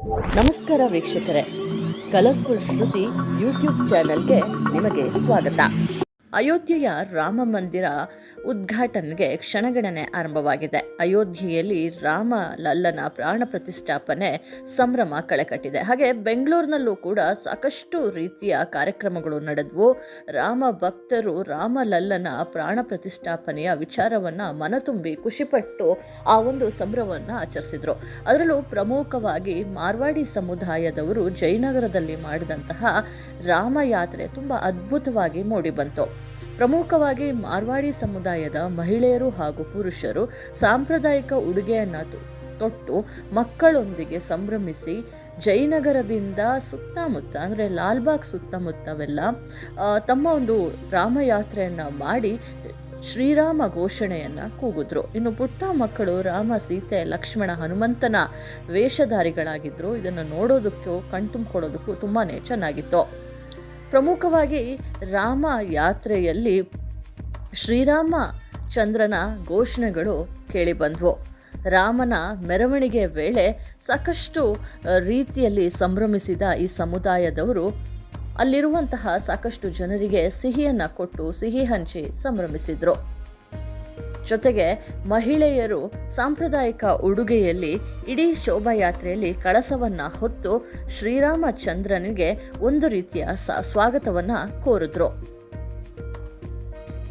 ನಮಸ್ಕಾರ ವೀಕ್ಷಕರೇ, ಕಲರ್ಫುಲ್ ಶ್ರುತಿ ಯೂಟ್ಯೂಬ್ ಚಾನೆಲ್ಗೆ ನಿಮಗೆ ಸ್ವಾಗತ. ಅಯೋಧ್ಯೆಯ ರಾಮ ಮಂದಿರ ಉದ್ಘಾಟನೆಗೆ ಕ್ಷಣಗಣನೆ ಆರಂಭವಾಗಿದೆ. ಅಯೋಧ್ಯೆಯಲ್ಲಿ ರಾಮ ಲಲ್ಲನ ಪ್ರಾಣ ಪ್ರತಿಷ್ಠಾಪನೆ ಸಂಭ್ರಮ ಕಳೆಕಟ್ಟಿದೆ. ಹಾಗೆ ಬೆಂಗಳೂರಿನಲ್ಲೂ ಕೂಡ ಸಾಕಷ್ಟು ರೀತಿಯ ಕಾರ್ಯಕ್ರಮಗಳು ನಡೆದವು. ರಾಮ ಭಕ್ತರು ರಾಮ ಲಲ್ಲನ ಪ್ರಾಣ ಪ್ರತಿಷ್ಠಾಪನೆಯ ವಿಚಾರವನ್ನು ಮನತುಂಬಿ ಖುಷಿಪಟ್ಟು ಆ ಒಂದು ಸಂಭ್ರಮವನ್ನು ಆಚರಿಸಿದರು. ಅದರಲ್ಲೂ ಪ್ರಮುಖವಾಗಿ ಮಾರ್ವಾಡಿ ಸಮುದಾಯದವರು ಜಯನಗರದಲ್ಲಿ ಮಾಡಿದಂತಹ ರಾಮಯಾತ್ರೆ ತುಂಬ ಅದ್ಭುತವಾಗಿ ಮೂಡಿಬಂತು. ಪ್ರಮುಖವಾಗಿ ಮಾರ್ವಾಡಿ ಸಮುದಾಯದ ಮಹಿಳೆಯರು ಹಾಗೂ ಪುರುಷರು ಸಾಂಪ್ರದಾಯಿಕ ಉಡುಗೆಯನ್ನು ತೊಟ್ಟು ಮಕ್ಕಳೊಂದಿಗೆ ಸಂಭ್ರಮಿಸಿ ಜಯನಗರದಿಂದ ಸುತ್ತಮುತ್ತ ಅಂದರೆ ಲಾಲ್ಬಾಗ್ ಸುತ್ತಮುತ್ತವೆಲ್ಲ ತಮ್ಮ ಒಂದು ರಾಮಯಾತ್ರೆಯನ್ನು ಮಾಡಿ ಶ್ರೀರಾಮ ಘೋಷಣೆಯನ್ನು ಕೂಗಿದ್ರು. ಇನ್ನು ಪುಟ್ಟ ಮಕ್ಕಳು ರಾಮ, ಸೀತೆ, ಲಕ್ಷ್ಮಣ, ಹನುಮಂತನ ವೇಷಧಾರಿಗಳಾಗಿದ್ದರು. ಇದನ್ನು ನೋಡೋದಕ್ಕೂ ಕಣ್ತುಂಬಿಕೊಳ್ಳೋದಕ್ಕೂ ತುಂಬಾ ಚೆನ್ನಾಗಿತ್ತು. ಪ್ರಮುಖವಾಗಿ ರಾಮ ಯಾತ್ರೆಯಲ್ಲಿ ಶ್ರೀರಾಮ ಚಂದ್ರನ ಘೋಷಣೆಗಳು ಕೇಳಿಬಂದವು. ರಾಮನ ಮೆರವಣಿಗೆ ವೇಳೆ ಸಾಕಷ್ಟು ರೀತಿಯಲ್ಲಿ ಸಂಭ್ರಮಿಸಿದ ಈ ಸಮುದಾಯದವರು ಅಲ್ಲಿರುವಂತಹ ಸಾಕಷ್ಟು ಜನರಿಗೆ ಸಿಹಿಯನ್ನು ಕೊಟ್ಟು ಸಿಹಿ ಹಂಚಿ ಸಂಭ್ರಮಿಸಿದರು. ಜೊತೆಗೆ ಮಹಿಳೆಯರು ಸಾಂಪ್ರದಾಯಿಕ ಉಡುಗೆಯಲ್ಲಿ ಇಡೀ ಶೋಭಾಯಾತ್ರೆಯಲ್ಲಿ ಕಳಸವನ್ನು ಹೊತ್ತು ಶ್ರೀರಾಮಚಂದ್ರನಿಗೆ ಒಂದು ರೀತಿಯ ಸ್ವಾಗತವನ್ನು ಕೋರಿದ್ರು.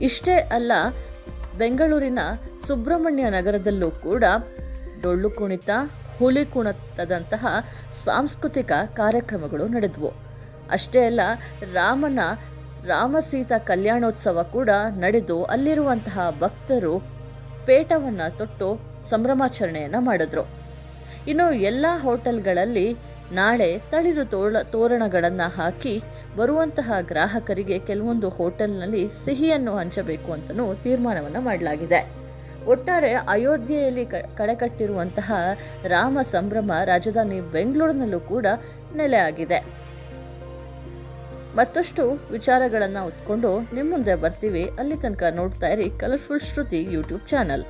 ಇಷ್ಟೇ ಅಲ್ಲ, ಬೆಂಗಳೂರಿನ ಸುಬ್ರಹ್ಮಣ್ಯ ನಗರದಲ್ಲೂ ಕೂಡ ಡೊಳ್ಳು ಕುಣಿತ, ಹುಲಿ ಕುಣಿತದಂತಹ ಸಾಂಸ್ಕೃತಿಕ ಕಾರ್ಯಕ್ರಮಗಳು ನಡೆದವು. ಅಷ್ಟೇ ಅಲ್ಲ, ರಾಮಸೀತಾ ಕಲ್ಯಾಣೋತ್ಸವ ಕೂಡ ನಡೆದು ಅಲ್ಲಿರುವಂತಹ ಭಕ್ತರು ಪೇಟವನ್ನು ತೊಟ್ಟು ಸಂಭ್ರಮಾಚರಣೆಯನ್ನು ಮಾಡಿದ್ರು. ಇನ್ನು ಎಲ್ಲ ಹೋಟೆಲ್ಗಳಲ್ಲಿ ನಾಳೆ ತಳಿರು ತೋರಣಗಳನ್ನು ಹಾಕಿ ಬರುವಂತಹ ಗ್ರಾಹಕರಿಗೆ ಕೆಲವೊಂದು ಹೋಟೆಲ್ನಲ್ಲಿ ಸಿಹಿಯನ್ನು ಹಂಚಬೇಕು ಅಂತಲೂ ತೀರ್ಮಾನವನ್ನು ಮಾಡಲಾಗಿದೆ. ಒಟ್ಟಾರೆ ಅಯೋಧ್ಯೆಯಲ್ಲಿ ಕಳೆಕಟ್ಟಿರುವಂತಹ ರಾಮ ಸಂಭ್ರಮ ರಾಜಧಾನಿ ಬೆಂಗಳೂರಿನಲ್ಲೂ ಕೂಡ ನೆಲೆಯಾಗಿದೆ. ಮತ್ತಷ್ಟು ವಿಚಾರಗಳನ್ನು ಹೊತ್ಕೊಂಡು ನಿಮ್ಮ ಮುಂದೆ ಬರ್ತೀವಿ. ಅಲ್ಲಿ ತನಕ ನೋಡ್ತಾ ಇರಿ ಕಲರ್ಫುಲ್ ಶ್ರುತಿ ಯೂಟ್ಯೂಬ್ ಚಾನಲ್.